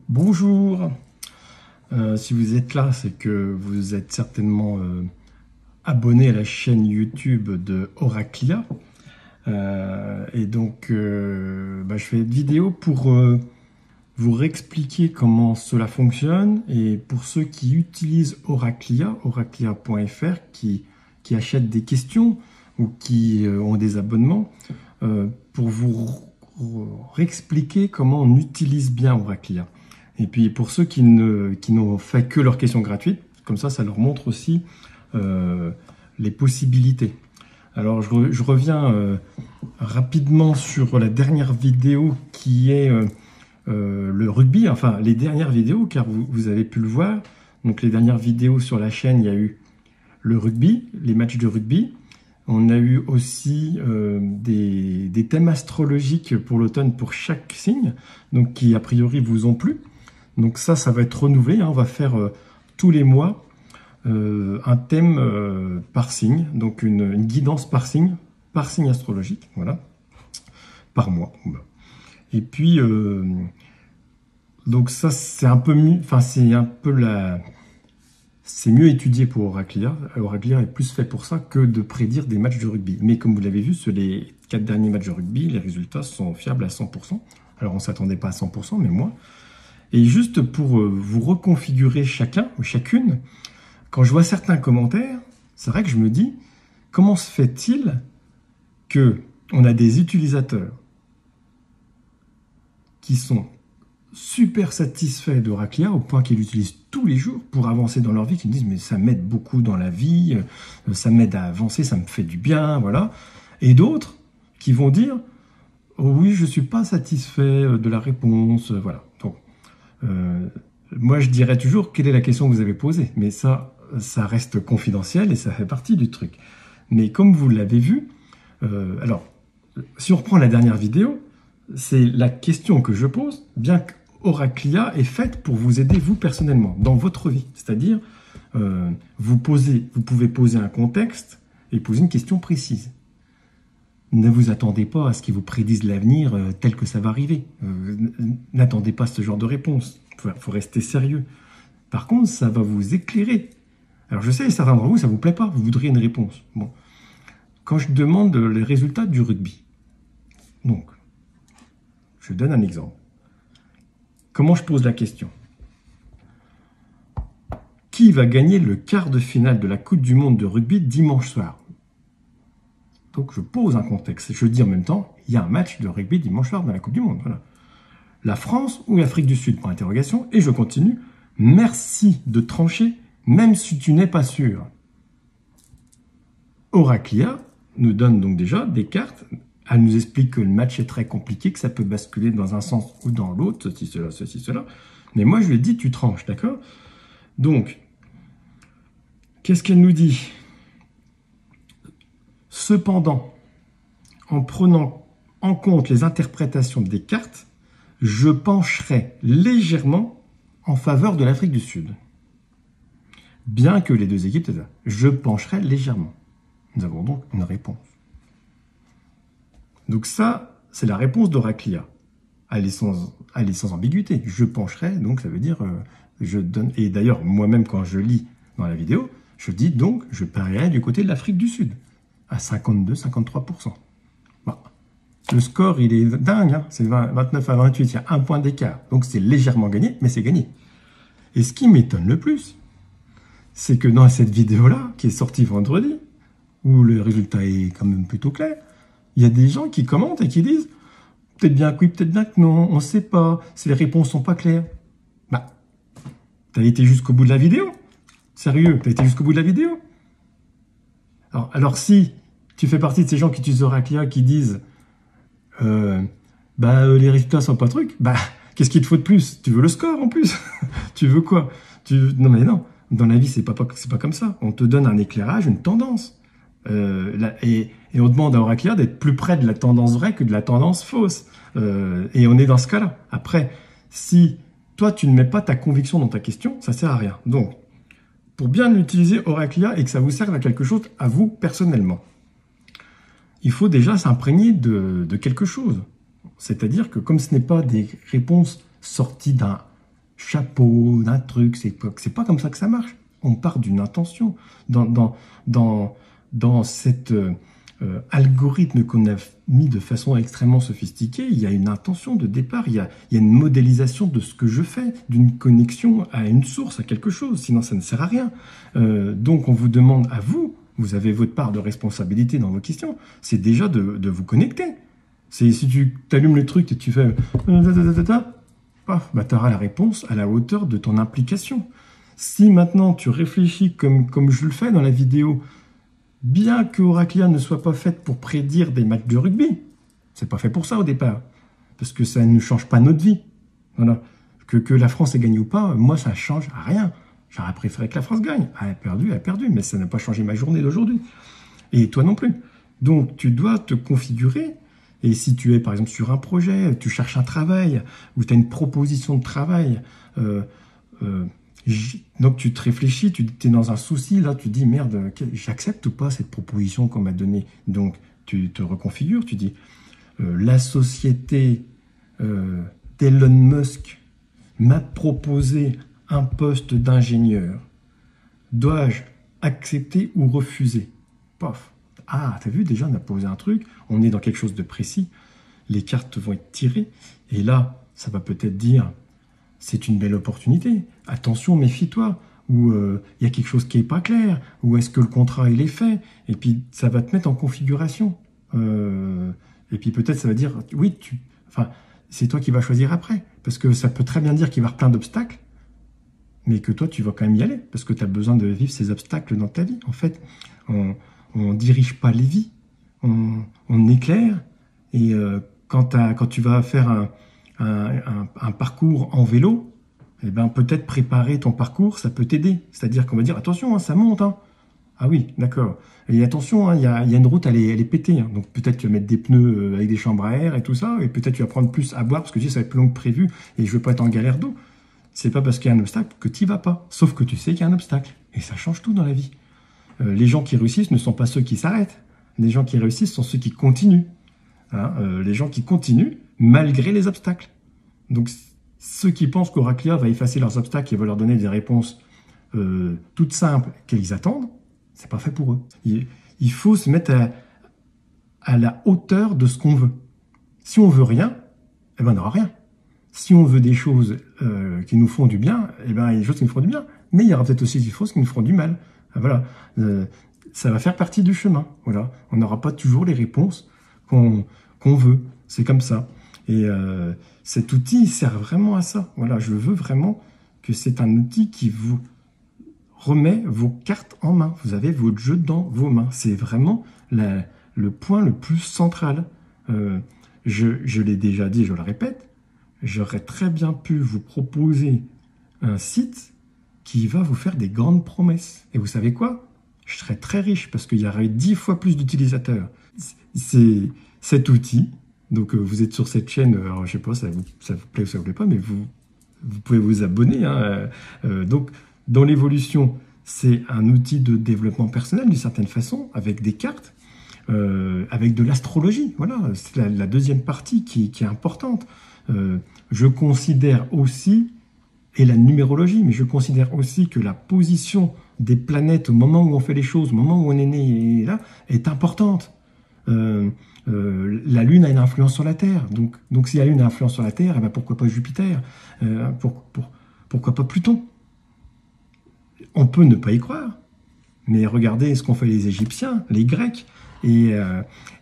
Bonjour, si vous êtes là, c'est que vous êtes certainement abonné à la chaîne YouTube de Oraclia. Et donc, je fais une vidéo pour vous réexpliquer comment cela fonctionne. Et pour ceux qui utilisent Oraclia, oraclia.fr, qui achètent des questions ou qui ont des abonnements, pour vous réexpliquer comment on utilise bien Oraclia. Et puis pour ceux qui n'ont fait que leurs questions gratuites, comme ça leur montre aussi les possibilités. Alors je reviens rapidement sur la dernière vidéo qui est le rugby, enfin les dernières vidéos, car vous avez pu le voir. Donc les dernières vidéos sur la chaîne, il y a eu le rugby, les matchs de rugby. On a eu aussi des thèmes astrologiques pour l'automne pour chaque signe, donc qui a priori vous ont plu. Donc ça va être renouvelé, hein. On va faire tous les mois un thème par signe, donc une guidance par signe astrologique, voilà, par mois. Et puis, donc ça c'est un peu mieux, enfin c'est mieux étudié pour Oraclia. Oraclia est plus fait pour ça que de prédire des matchs de rugby. Mais comme vous l'avez vu, sur les 4 derniers matchs de rugby, les résultats sont fiables à 100%. Alors on ne s'attendait pas à 100%, mais moins. Et juste pour vous reconfigurer chacun ou chacune, quand je vois certains commentaires, c'est vrai que je me dis, comment se fait-il qu'on a des utilisateurs qui sont super satisfaits d'Oraclia au point qu'ils l'utilisent tous les jours pour avancer dans leur vie, qui me disent mais ça m'aide beaucoup dans la vie, ça m'aide à avancer, ça me fait du bien, voilà. Et d'autres qui vont dire oh oui, je ne suis pas satisfait de la réponse, voilà. Donc, moi je dirais toujours quelle est la question que vous avez posée, mais ça reste confidentiel et ça fait partie du truc. Mais comme vous l'avez vu, alors si on reprend la dernière vidéo, c'est la question que je pose, bien qu'Oraclia est faite pour vous aider vous personnellement dans votre vie, c'est-à-dire vous pouvez poser un contexte et poser une question précise. Ne vous attendez pas à ce qu'ils vous prédisent l'avenir tel que ça va arriver. N'attendez pas ce genre de réponse. Il faut rester sérieux. Par contre, ça va vous éclairer. Alors je sais, certains d'entre vous, ça ne vous plaît pas. Vous voudriez une réponse. Bon. Quand je demande les résultats du rugby, donc, je donne un exemple. Comment je pose la question? Qui va gagner le quart de finale de la Coupe du Monde de rugby dimanche soir? Donc je pose un contexte. Je dis en même temps, il y a un match de rugby dimanche soir dans la Coupe du Monde. Voilà. La France ou l'Afrique du Sud, point d'interrogation. Et je continue. Merci de trancher, même si tu n'es pas sûr. Oraclia nous donne donc déjà des cartes. Elle nous explique que le match est très compliqué, que ça peut basculer dans un sens ou dans l'autre, ceci, cela. Mais moi, je lui ai dit, tu tranches, d'accord? Donc, qu'est-ce qu'elle nous dit? Cependant, en prenant en compte les interprétations des cartes, je pencherai légèrement en faveur de l'Afrique du Sud. Bien que les deux équipes, je pencherai légèrement. Nous avons donc une réponse. Donc ça, c'est la réponse d'Oraclia. Elle est sans ambiguïté. Je pencherai, donc ça veut dire je donne. Et d'ailleurs, moi-même, quand je lis dans la vidéo, je dis donc je parierai du côté de l'Afrique du Sud à 52-53%. Bon. Le score, il est dingue, hein, c'est 29 à 28, il y a un point d'écart. Donc c'est légèrement gagné, mais c'est gagné. Et ce qui m'étonne le plus, c'est que dans cette vidéo-là, qui est sortie vendredi, où le résultat est quand même plutôt clair, il y a des gens qui commentent et qui disent peut-être bien que oui, peut-être bien que non, on ne sait pas, si les réponses sont pas claires. Bah, t'as été jusqu'au bout de la vidéo? Sérieux, t'as été jusqu'au bout de la vidéo? Alors si tu fais partie de ces gens qui utilisent Oraclia, qui disent les résultats sont pas trucs, qu'est-ce qu'il te faut de plus? Tu veux le score en plus? Tu veux quoi? Non mais non, dans la vie c'est pas comme ça. On te donne un éclairage, une tendance. Et on demande à Oraclia d'être plus près de la tendance vraie que de la tendance fausse. Et on est dans ce cas-là. Après, si toi tu ne mets pas ta conviction dans ta question, ça sert à rien. Donc, pour bien utiliser Oraclia et que ça vous serve à quelque chose, à vous personnellement, il faut déjà s'imprégner de quelque chose. C'est-à-dire que comme ce n'est pas des réponses sorties chapeau, d'un truc. C'est pas comme ça que ça marche. On part d'une intention. Dans cet algorithme qu'on a mis de façon extrêmement sophistiquée, il y a une intention de départ, il y a une modélisation de ce que je fais, d'une connexion à une source, à quelque chose, sinon ça ne sert à rien. Donc on vous demande à vous, vous avez votre part de responsabilité dans vos questions, c'est déjà de vous connecter. Si tu allumes le truc et tu fais paf, bah, tu auras la réponse à la hauteur de ton implication. Si maintenant tu réfléchis comme je le fais dans la vidéo, bien que Oraclia ne soit pas faite pour prédire des matchs de rugby, c'est pas fait pour ça au départ, parce que ça ne change pas notre vie. Voilà. Que la France ait gagné ou pas, moi ça change rien. J'aurais préféré que la France gagne. Elle a perdu, mais ça n'a pas changé ma journée d'aujourd'hui. Et toi non plus. Donc tu dois te configurer. Et si tu es par exemple sur un projet, tu cherches un travail, ou tu as une proposition de travail, donc tu te réfléchis, tu es dans un souci, là tu te dis merde, j'accepte ou pas cette proposition qu'on m'a donnée. Donc tu te reconfigures, tu dis la société d'Elon Musk m'a proposé un poste d'ingénieur. Dois-je accepter ou refuser? Paf. Ah, t'as vu, déjà on a posé un truc, on est dans quelque chose de précis, les cartes vont être tirées, et là, ça va peut-être dire c'est une belle opportunité, attention, méfie-toi, ou il y a quelque chose qui n'est pas clair, ou est-ce que le contrat il est fait, et puis ça va te mettre en configuration. Et puis peut-être ça va dire, oui, enfin, c'est toi qui vas choisir après, parce que ça peut très bien dire qu'il va y avoir plein d'obstacles, mais que toi tu vas quand même y aller, parce que tu as besoin de vivre ces obstacles dans ta vie. En fait, on ne dirige pas les vies, on éclaire, et quand tu vas faire un parcours en vélo, eh ben, peut-être préparer ton parcours, ça peut t'aider. C'est-à-dire qu'on va dire, attention, hein, ça monte. Hein. Ah oui, d'accord. Et attention, hein, y a une route, elle est pétée. Hein. Donc peut-être tu vas mettre des pneus avec des chambres à air et tout ça, et peut-être tu vas prendre plus à boire parce que tu sais, ça va être plus long que prévu, et je veux pas être en galère d'eau. C'est pas parce qu'il y a un obstacle que tu n'y vas pas. Sauf que tu sais qu'il y a un obstacle. Et ça change tout dans la vie. Les gens qui réussissent ne sont pas ceux qui s'arrêtent. Les gens qui réussissent sont ceux qui continuent. Hein, les gens qui continuent malgré les obstacles. Donc, ceux qui pensent qu'Oraclia va effacer leurs obstacles et va leur donner des réponses toutes simples qu'ils attendent, c'est pas fait pour eux. Il faut se mettre à la hauteur de ce qu'on veut. Si on veut rien, eh ben, on n'aura rien. Si on veut des choses qui nous font du bien, eh ben, il y a des choses qui nous font du bien. Mais il y aura peut-être aussi des choses qui nous feront du mal. Voilà. Ça va faire partie du chemin. Voilà. On n'aura pas toujours les réponses qu'on veut. C'est comme ça. Et cet outil sert vraiment à ça. Voilà, je veux vraiment que c'est un outil qui vous remet vos cartes en main. Vous avez votre jeu dans vos mains. C'est vraiment le point le plus central. Je l'ai déjà dit, je le répète, j'aurais très bien pu vous proposer un site qui va vous faire des grandes promesses. Et vous savez quoi? Je serais très riche parce qu'il y aurait 10 fois plus d'utilisateurs. C'est cet outil. Donc vous êtes sur cette chaîne, alors je sais pas, ça vous plaît ou ça vous plaît pas, mais vous pouvez vous abonner. Hein. Donc dans l'évolution, c'est un outil de développement personnel d'une certaine façon, avec des cartes, avec de l'astrologie. Voilà, c'est la deuxième partie qui est importante. Je considère aussi, et la numérologie, mais je considère aussi que la position des planètes au moment où on fait les choses, au moment où on est né, là, est importante. La Lune a une influence sur la Terre. Donc si la Lune a une influence sur la Terre, eh ben pourquoi pas Jupiter? Pourquoi pas Pluton? On peut ne pas y croire, mais regardez ce qu'ont fait les Égyptiens, les Grecs et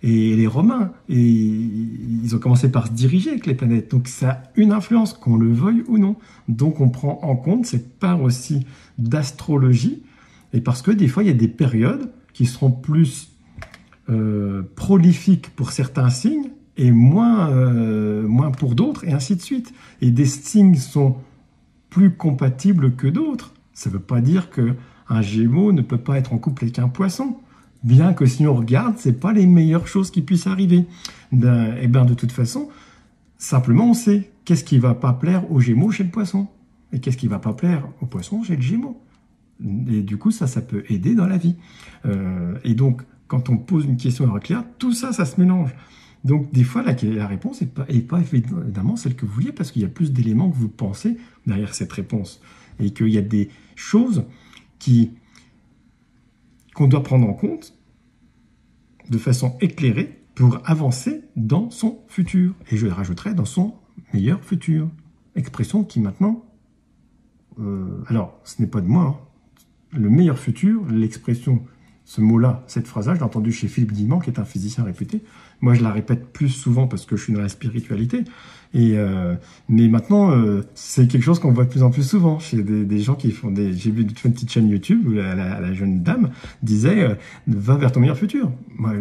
les Romains. Et ils ont commencé par se diriger avec les planètes. Donc ça a une influence, qu'on le veuille ou non. Donc on prend en compte cette part aussi d'astrologie. Et parce que des fois, il y a des périodes qui seront plus prolifique pour certains signes et moins pour d'autres, et ainsi de suite. Et des signes sont plus compatibles que d'autres. Ça ne veut pas dire qu'un Gémeaux ne peut pas être en couple avec un Poisson, bien que si on regarde, ce n'est pas les meilleures choses qui puissent arriver. Et bien de toute façon, simplement on sait qu'est-ce qui ne va pas plaire aux Gémeaux chez le Poisson, et qu'est-ce qui ne va pas plaire au Poisson chez le Gémeaux. Et du coup, ça peut aider dans la vie. Et donc, quand on pose une question à Oraclia, tout ça, ça se mélange. Donc, des fois, la réponse n'est pas évidemment celle que vous vouliez parce qu'il y a plus d'éléments que vous pensez derrière cette réponse. Et qu'il y a des choses qu'on doit prendre en compte de façon éclairée pour avancer dans son futur. Et je rajouterai dans son meilleur futur. Expression qui maintenant... alors, ce n'est pas de moi. Hein. Le meilleur futur, l'expression, ce mot-là, cette phrase-là, je l'ai entendu chez Philippe Guillemant, qui est un physicien réputé. Moi, je la répète plus souvent parce que je suis dans la spiritualité. Mais maintenant, c'est quelque chose qu'on voit de plus en plus souvent chez des gens qui font des... J'ai vu une petite chaîne YouTube où la jeune dame disait va vers ton meilleur futur. Moi,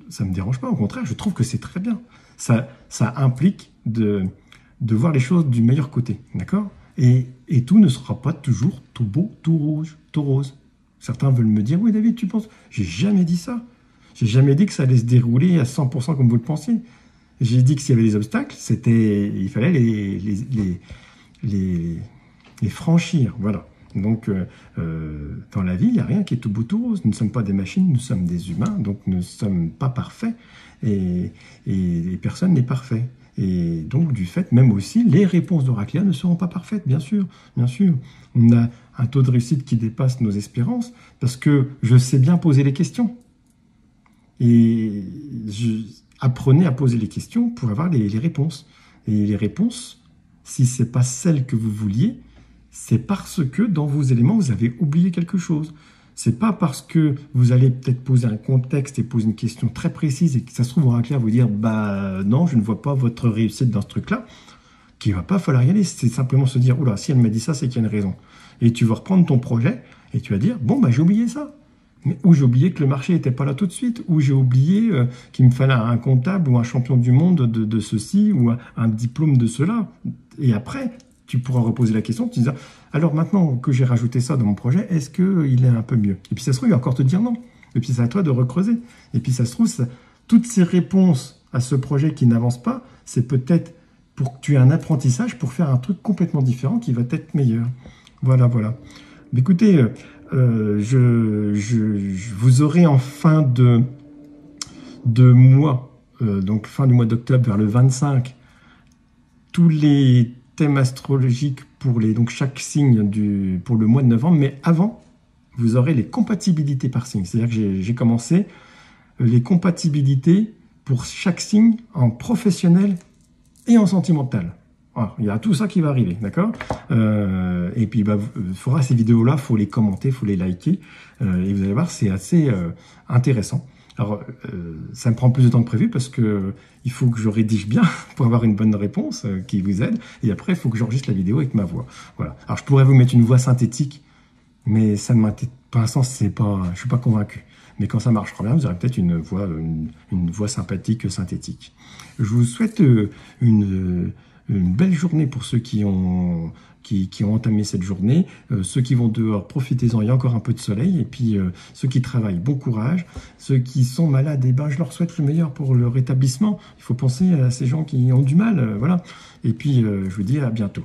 ça me dérange pas. Au contraire, je trouve que c'est très bien. Ça implique de voir les choses du meilleur côté. D'accord ? Et tout ne sera pas toujours tout beau, tout rouge, tout rose. Certains veulent me dire, oui David, tu penses? J'ai jamais dit ça. J'ai jamais dit que ça allait se dérouler à 100% comme vous le pensiez. J'ai dit que s'il y avait des obstacles, il fallait les franchir. Voilà. Donc, dans la vie, il n'y a rien qui est tout beau, tout rose. Nous ne sommes pas des machines, nous sommes des humains, donc nous ne sommes pas parfaits. Et personne n'est parfait. Et donc, du fait, même aussi, les réponses d'Oraclia ne seront pas parfaites, bien sûr. Bien sûr. On a un taux de réussite qui dépasse nos espérances parce que je sais bien poser les questions. Et apprenez à poser les questions pour avoir les réponses. Et les réponses, si ce n'est pas celles que vous vouliez, c'est parce que dans vos éléments, vous avez oublié quelque chose. C'est pas parce que vous allez peut-être poser un contexte et poser une question très précise et que ça se trouve Oraclia vous dire bah non, je ne vois pas votre réussite dans ce truc-là, qu'il va pas falloir y aller. C'est simplement se dire oula, si elle m'a dit ça, c'est qu'il y a une raison. Et tu vas reprendre ton projet et tu vas dire bon bah j'ai oublié ça. Ou j'ai oublié que le marché n'était pas là tout de suite, ou j'ai oublié qu'il me fallait un comptable ou un champion du monde de ceci, ou un diplôme de cela. Et après, tu pourras reposer la question, tu te dis, alors maintenant que j'ai rajouté ça dans mon projet, est-ce qu'il est un peu mieux? Et puis ça se trouve, il va encore te dire non. Et puis c'est à toi de recreuser. Et puis ça se trouve, toutes ces réponses à ce projet qui n'avance pas, c'est peut-être pour que tu aies un apprentissage pour faire un truc complètement différent qui va être meilleur. Voilà, voilà. Mais écoutez... vous aurez en fin de mois, donc fin du mois d'octobre vers le 25, tous les thèmes astrologiques pour donc chaque signe pour le mois de novembre, mais avant, vous aurez les compatibilités par signe. C'est-à-dire que j'ai commencé les compatibilités pour chaque signe en professionnel et en sentimental. Voilà, il y a tout ça qui va arriver, d'accord? Et puis, il faudra ces vidéos-là, il faut les commenter, il faut les liker. Et vous allez voir, c'est assez intéressant. Alors, ça me prend plus de temps que prévu parce que il faut que je rédige bien pour avoir une bonne réponse qui vous aide. Et après, il faut que j'enregistre la vidéo avec ma voix. Voilà. Alors, je pourrais vous mettre une voix synthétique, mais ça ne m'intéresse pas. Pour l'instant, je suis pas convaincu. Mais quand ça marchera bien, vous aurez peut-être une voix sympathique, synthétique. Je vous souhaite une belle journée pour ceux qui ont entamé cette journée. Ceux qui vont dehors, profitez-en, il y a encore un peu de soleil. Et puis ceux qui travaillent, bon courage. Ceux qui sont malades, je leur souhaite le meilleur pour le rétablissement. Il faut penser à ces gens qui ont du mal. Voilà. Et puis je vous dis à bientôt.